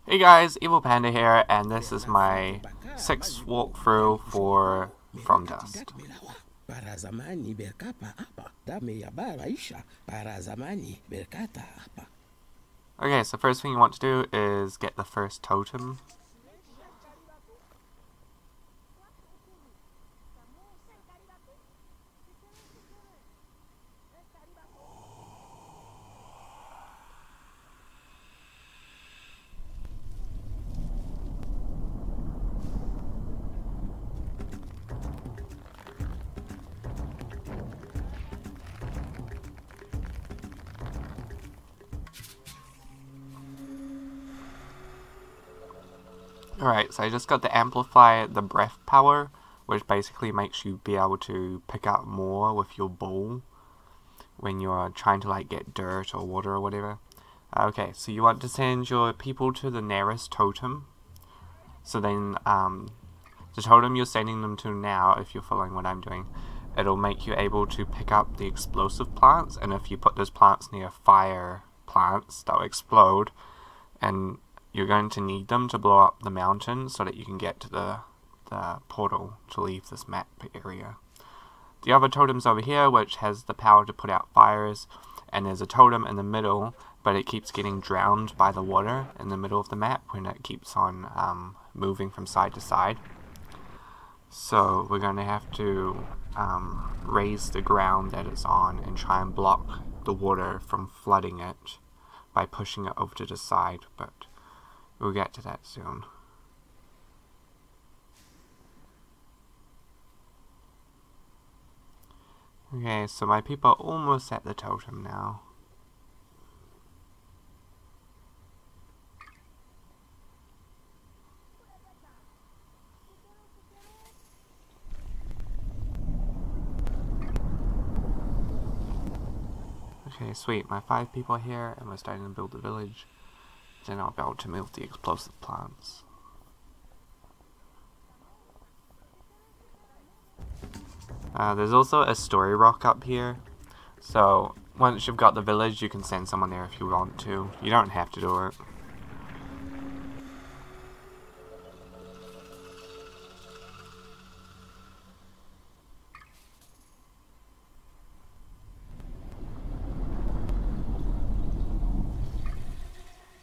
Hey guys, Evil Panda here, and this is my 6th walkthrough for From Dust. Okay, so first thing you want to do is get the first totem. Alright, so I just got to amplify the breath power, which basically makes you be able to pick up more with your bowl when you're trying to like get dirt or water or whatever. Okay, so you want to send your people to the nearest totem. So then the totem you're sending them to now, if you're following what I'm doing, it'll make you able to pick up the explosive plants, and if you put those plants near fire plants, they'll explode, and you're going to need them to blow up the mountain so that you can get to the portal to leave this map area. The other totem's over here, which has the power to put out fires, and there's a totem in the middle, but it keeps getting drowned by the water in the middle of the map when it keeps on moving from side to side. So we're going to have to raise the ground that it's on and try and block the water from flooding it by pushing it over to the side, but we'll get to that soon. Okay, so my people are almost at the totem now. Okay, sweet. My 5 people are here, and we're starting to build the village. Then I'll be able to move the explosive plants. There's also a story rock up here. So, once you've got the village, you can send someone there if you want to. You don't have to do it.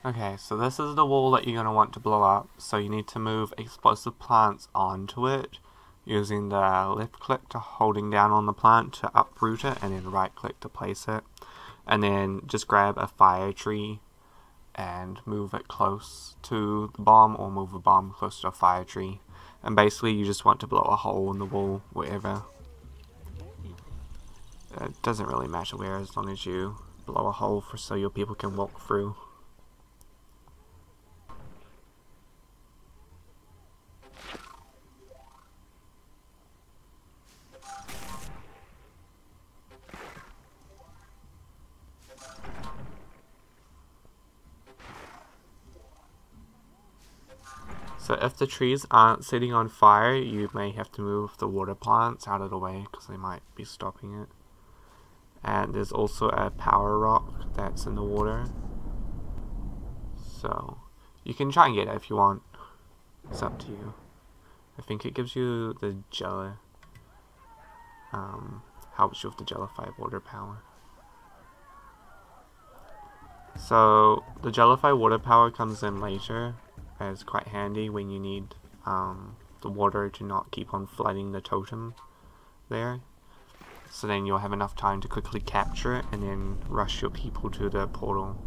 Okay, so this is the wall that you're going to want to blow up, so you need to move explosive plants onto it, using the left click to holding down on the plant to uproot it, and then right click to place it. And then just grab a fire tree and move it close to the bomb, or move a bomb close to a fire tree. And basically you just want to blow a hole in the wall wherever. It doesn't really matter where, as long as you blow a hole so your people can walk through. So if the trees aren't sitting on fire, you may have to move the water plants out of the way because they might be stopping it. And there's also a power rock that's in the water. So you can try and get it if you want. It's up to you. I think it gives you the jelly. Helps you with the jellified water power. So the jellified water power comes in later. It's quite handy when you need the water to not keep on flooding the totem there. So then you'll have enough time to quickly capture it and then rush your people to the portal.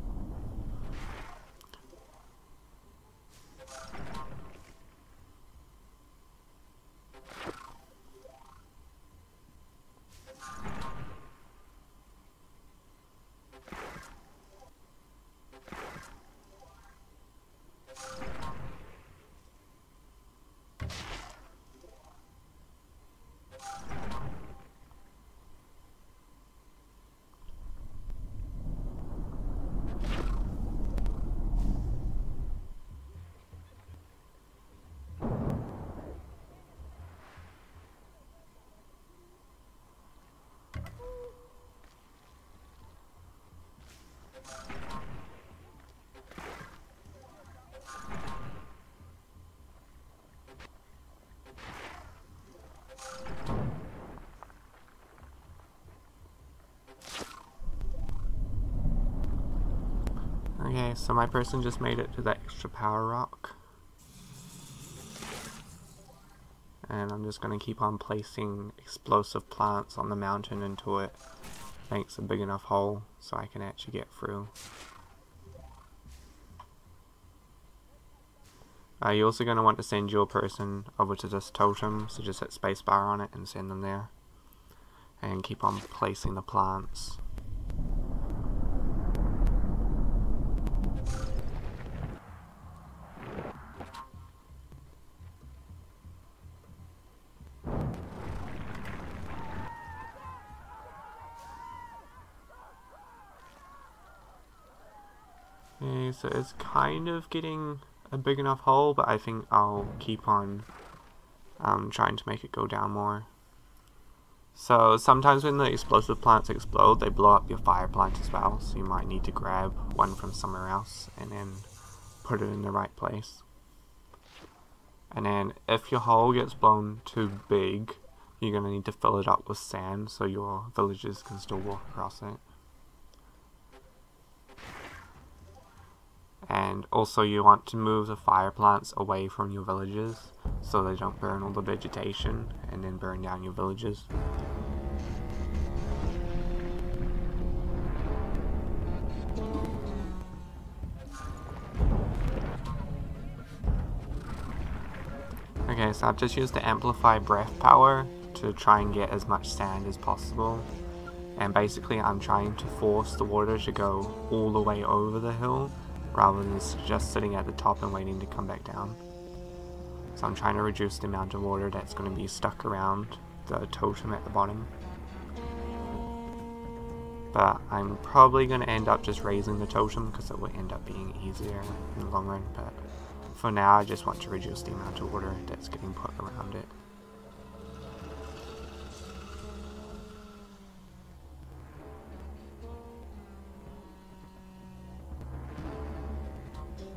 so my person just made it to that extra power rock. And I'm just going to keep on placing explosive plants on the mountain until it makes a big enough hole so I can actually get through. You're also going to want to send your person over to this totem, so just hit spacebar on it and send them there. And keep on placing the plants. Okay, so it's kind of getting a big enough hole, but I think I'll keep on trying to make it go down more. So sometimes when the explosive plants explode, they blow up your fire plant as well, so you might need to grab one from somewhere else and then put it in the right place. And then if your hole gets blown too big, you're going to need to fill it up with sand so your villagers can still walk across it. And also you want to move the fire plants away from your villages so they don't burn all the vegetation and then burn down your villages. Okay, so I've just used the amplify breath power to try and get as much sand as possible. And basically I'm trying to force the water to go all the way over the hill rather than just sitting at the top and waiting to come back down. So I'm trying to reduce the amount of water that's going to be stuck around the totem at the bottom. But I'm probably going to end up just raising the totem because it will end up being easier in the long run. But for now I just want to reduce the amount of water that's getting put around it.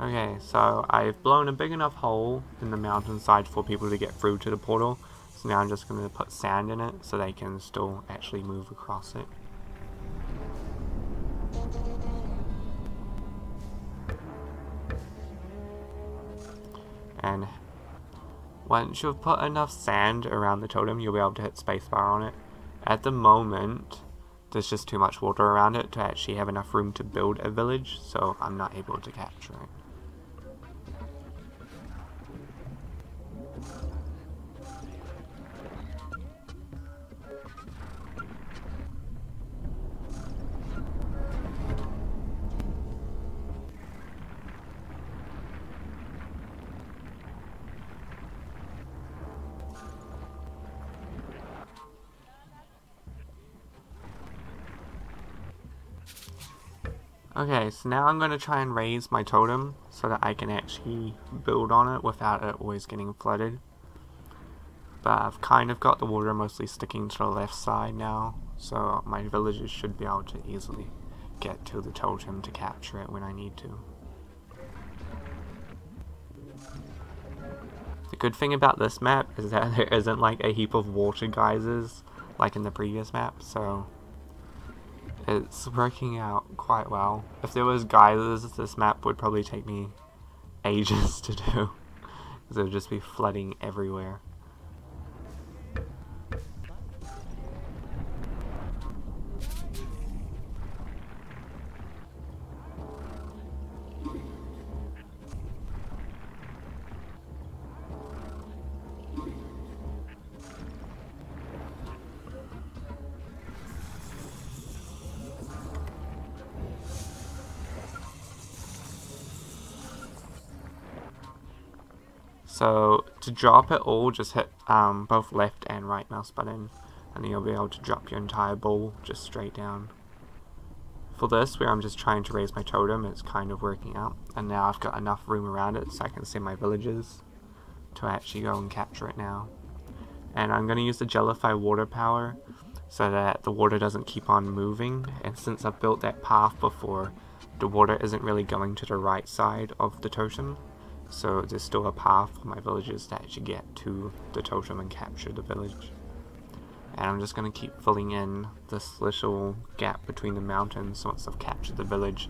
Okay, so I've blown a big enough hole in the mountainside for people to get through to the portal. So now I'm just going to put sand in it so they can still actually move across it. And once you've put enough sand around the totem, you'll be able to hit spacebar on it. At the moment, there's just too much water around it to actually have enough room to build a village, so I'm not able to capture it. Okay, so now I'm going to try and raise my totem so that I can actually build on it without it always getting flooded. But I've kind of got the water mostly sticking to the left side now, so my villagers should be able to easily get to the totem to capture it when I need to. The good thing about this map is that there isn't like a heap of water geysers like in the previous map, so it's working out quite well. If there was geysers, this map would probably take me ages to do, because it would just be flooding everywhere. So to drop it all, just hit both left and right mouse button, and then you'll be able to drop your entire ball just straight down. For this, where I'm just trying to raise my totem, it's kind of working out, and now I've got enough room around it so I can send my villagers to actually go and capture it now. And I'm going to use the Jellify water power so that the water doesn't keep on moving, and since I've built that path before, the water isn't really going to the right side of the totem. So there's still a path for my villagers to actually get to the totem and capture the village. And I'm just going to keep filling in this little gap between the mountains. So once I've captured the village,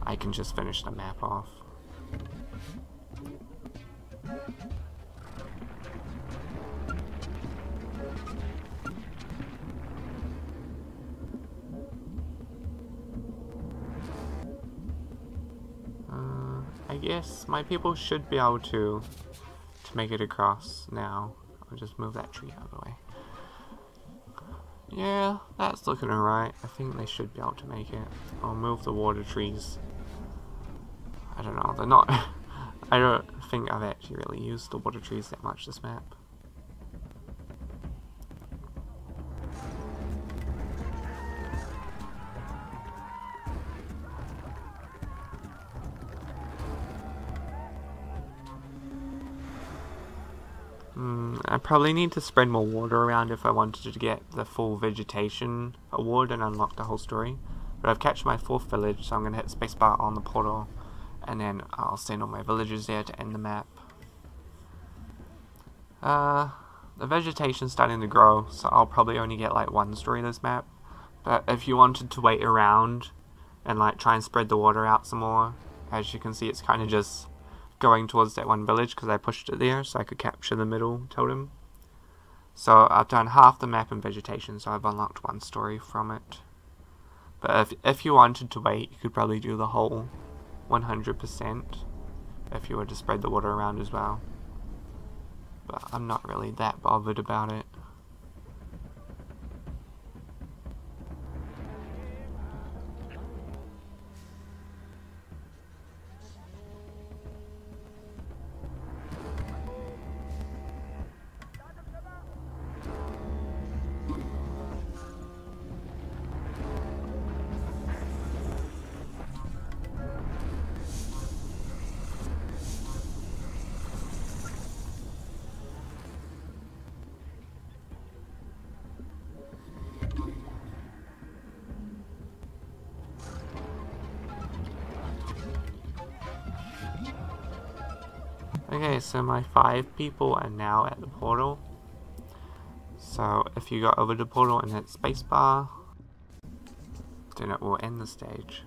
I can just finish the map off. I guess my people should be able to make it across now. I'll just move that tree out of the way. Yeah, that's looking alright. I think they should be able to make it. I'll move the water trees. I don't know, they're not... I don't think I've actually really used the water trees that much this map. I probably need to spread more water around if I wanted to get the full vegetation award and unlock the whole story. But I've catched my 4th village, so I'm going to hit spacebar on the portal, and then I'll send all my villagers there to end the map. The vegetation's starting to grow, so I'll probably only get like 1 story this map. But if you wanted to wait around and like try and spread the water out some more, as you can see it's kind of just going towards that 1 village because I pushed it there so I could capture the middle totem. So I've done half the map in vegetation, so I've unlocked 1 story from it. But if you wanted to wait, you could probably do the whole 100% if you were to spread the water around as well. But I'm not really that bothered about it. Okay, so my 5 people are now at the portal. So if you go over the portal and hit spacebar, then it will end the stage.